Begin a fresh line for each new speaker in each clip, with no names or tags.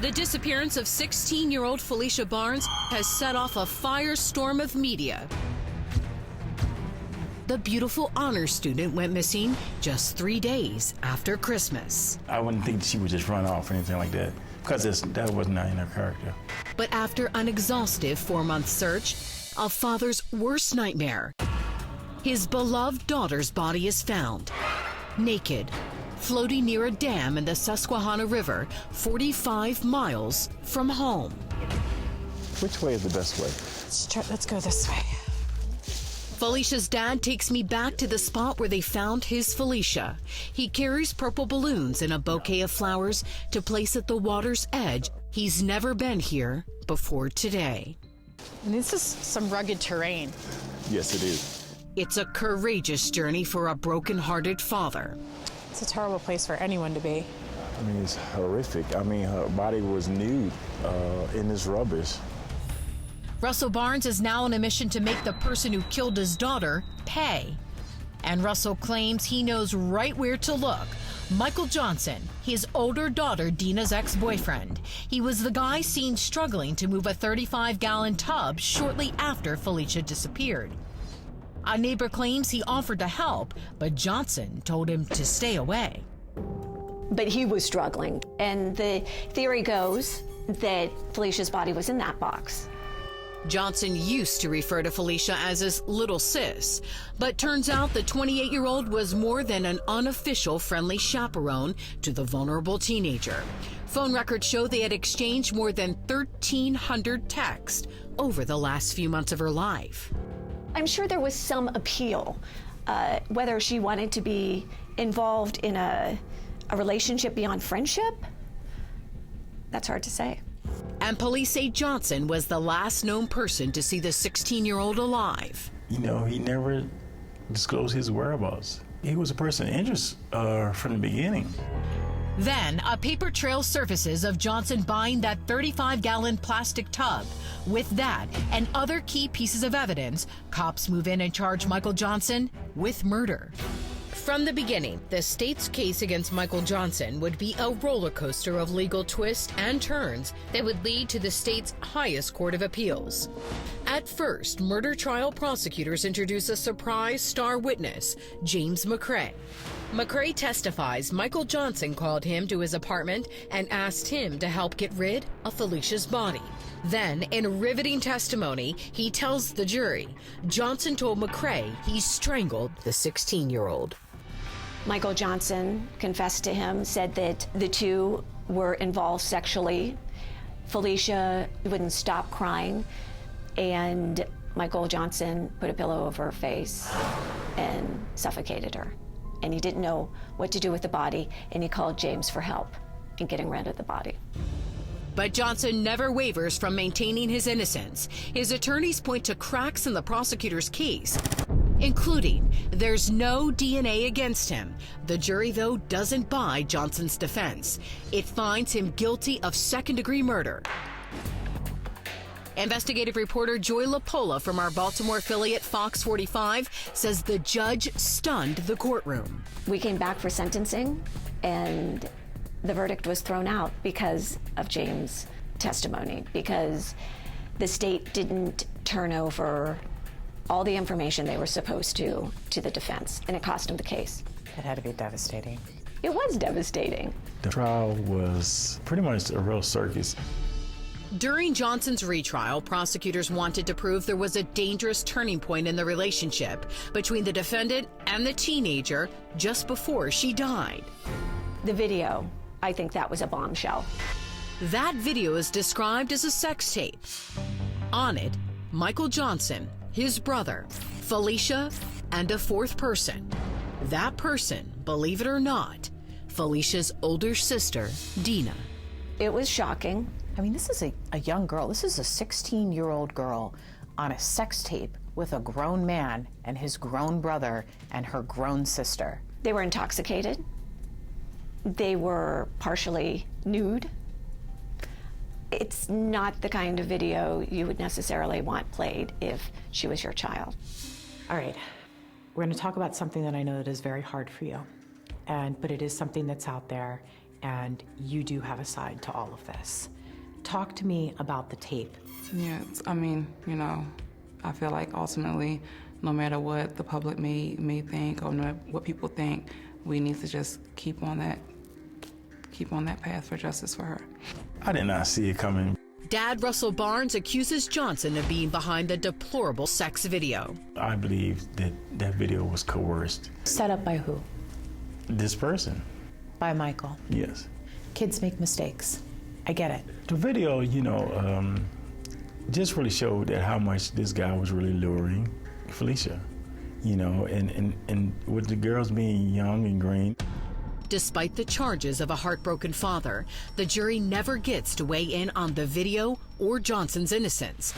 The disappearance of 16-year-old Phylicia Barnes has set off a firestorm of media. The beautiful honors student went missing just 3 days after Christmas.
I wouldn't think she would just run off or anything like that, because that was not in her character.
But after an exhaustive 4-month search, a father's worst nightmare, his beloved daughter's body is found, naked, floating near a dam in the Susquehanna River, 45 miles from home.
Which way is the best way?
Let's go this way.
Phylicia's dad takes me back to the spot where they found his Phylicia. He carries purple balloons and a bouquet of flowers to place at the water's edge. He's never been here before today.
And this is some rugged terrain.
Yes, it is.
It's a courageous journey for a broken-hearted father.
It's a terrible place for anyone to be.
I mean, it's horrific. I mean, her body was nude in this rubbish.
Russell Barnes is now on a mission to make the person who killed his daughter pay. And Russell claims he knows right where to look. Michael Johnson, his older daughter Dina's ex-boyfriend. He was the guy seen struggling to move a 35-gallon tub shortly after Phylicia disappeared. A neighbor claims he offered to help, but Johnson told him to stay away.
But he was struggling, and the theory goes that Phylicia's body was in that box.
Johnson used to refer to Phylicia as his little sis, but turns out the 28-year-old was more than an unofficial friendly chaperone to the vulnerable teenager. Phone records show they had exchanged more than 1,300 texts over the last few months of her life.
I'm sure there was some appeal, whether she wanted to be involved in a relationship beyond friendship. That's hard to say.
And police say Johnson was the last known person to see the 16-year-old alive.
You know, he never disclosed his whereabouts. He was a person of interest from the beginning.
Then, a paper trail surfaces of Johnson buying that 35-gallon plastic tub. With that and other key pieces of evidence, cops move in and charge Michael Johnson with murder. From the beginning, the state's case against Michael Johnson would be a roller coaster of legal twists and turns that would lead to the state's highest court of appeals. At first, murder trial prosecutors introduce a surprise star witness, James McCrae. McCrae testifies Michael Johnson called him to his apartment and asked him to help get rid of Phylicia's body. Then, in riveting testimony, he tells the jury Johnson told McCrae he strangled the 16-year-old.
Michael Johnson confessed to him, said that the two were involved sexually. Phylicia wouldn't stop crying, and Michael Johnson put a pillow over her face and suffocated her. And he didn't know what to do with the body, and he called James for help in getting rid of the body.
But Johnson never wavers from maintaining his innocence. His attorneys point to cracks in the prosecutor's case, including there's no DNA against him. The jury, though, doesn't buy Johnson's defense. It finds him guilty of second-degree murder. Investigative reporter Joy LaPola from our Baltimore affiliate Fox 45 says the judge stunned the courtroom.
We came back for sentencing, and the verdict was thrown out because of James' testimony, because the state didn't turn over all the information they were supposed to the defense, and it cost him the case.
It had to be devastating.
It was devastating.
The trial was pretty much a real circus.
During Johnson's retrial, prosecutors wanted to prove there was a dangerous turning point in the relationship between the defendant and the teenager just before she died.
The video, I think that was a bombshell.
That video is described as a sex tape. On it, Michael Johnson, his brother, Phylicia, and a fourth person. That person, believe it or not, Phylicia's older sister, Dina.
It was shocking.
I mean, this is a young girl. This is a 16-year-old girl on a sex tape with a grown man and his grown brother and her grown sister.
They were intoxicated. They were partially nude. It's not the kind of video you would necessarily want played if she was your child.
All right, we're going to talk about something that I know that is very hard for you, but it is something that's out there, and you do have a side to all of this. Talk to me about the tape.
Yeah, I mean, I feel like ultimately, no matter what the public may think or what people think, we need to just keep on that path for justice for her.
I did not see it coming.
Dad Russell Barnes accuses Johnson of being behind the deplorable sex video.
I believe that that video was coerced.
Set up by who?
This person.
By Michael.
Yes.
Kids make mistakes. I get it.
The video, just really showed that how much this guy was really luring Phylicia, and with the girls being young and green.
Despite the charges of a heartbroken father, the jury never gets to weigh in on the video or Johnson's innocence.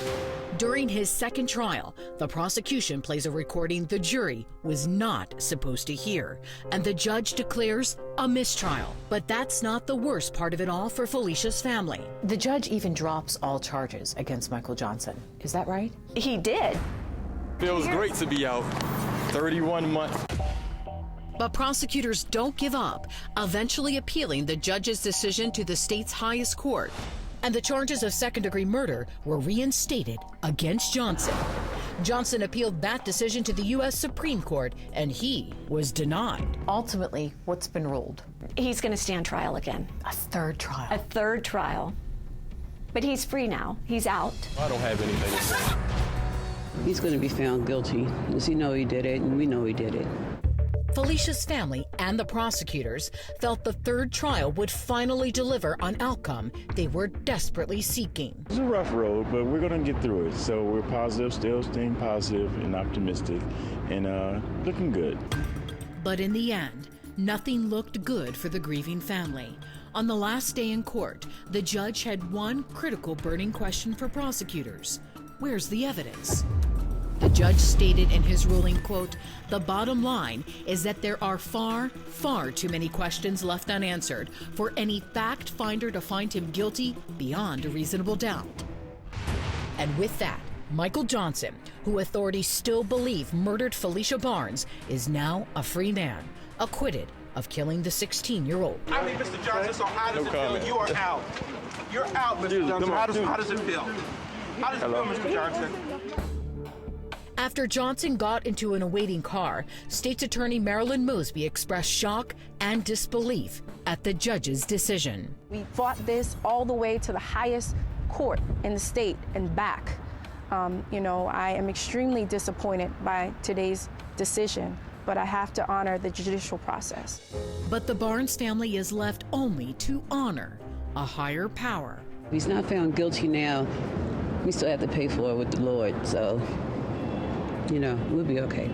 During his second trial, the prosecution plays a recording the jury was not supposed to hear, and the judge declares a mistrial. But that's not the worst part of it all for Phylicia's family.
The judge even drops all charges against Michael Johnson. Is that right?
He did.
It was great to be out. 31 months.
But prosecutors don't give up, eventually appealing the judge's decision to the state's highest court. And the charges of second-degree murder were reinstated against Johnson. Johnson appealed that decision to the U.S. Supreme Court, and he was denied.
Ultimately, what's been ruled?
He's going to stand trial again.
A third trial.
A third trial. But he's free now. He's out.
I don't have anything to say.
He's going to be found guilty, because he know he did it, and we know he did it.
Phylicia's family and the prosecutors felt the third trial would finally deliver an outcome they were desperately seeking.
It's a rough road, but we're going to get through it. So we're positive, still staying positive and optimistic, and looking good.
But in the end, nothing looked good for the grieving family. On the last day in court, the judge had one critical burning question for prosecutors. Where's the evidence? The judge stated in his ruling, quote, "The bottom line is that there are far, far too many questions left unanswered for any fact finder to find him guilty beyond a reasonable doubt." And with that, Michael Johnson, who authorities still believe murdered Phylicia Barnes, is now a free man, acquitted of killing the 16-year-old.
I mean, Mr. Johnson, so how does it feel? You are out. You're out, Mr. Johnson. How does it feel? How does it feel, Mr. Johnson?
After Johnson got into an awaiting car, State's Attorney Marilyn Mosby expressed shock and disbelief at the judge's decision.
We fought this all the way to the highest court in the state and back. I am extremely disappointed by today's decision, but I have to honor the judicial process.
But the Barnes family is left only to honor a higher power.
If he's not found guilty now, we still have to pay for it with the Lord, so, we'll be okay.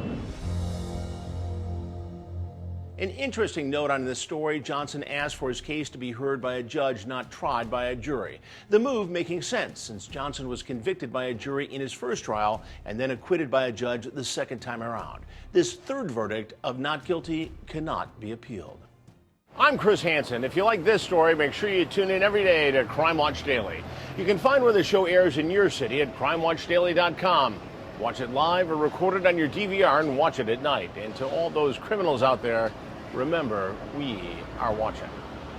An interesting note on this story, Johnson asked for his case to be heard by a judge, not tried by a jury. The move making sense, since Johnson was convicted by a jury in his first trial and then acquitted by a judge the second time around. This third verdict of not guilty cannot be appealed. I'm Chris Hansen. If you like this story, make sure you tune in every day to Crime Watch Daily. You can find where the show airs in your city at crimewatchdaily.com. Watch it live or record it on your DVR and watch it at night. And to all those criminals out there, remember, we are watching.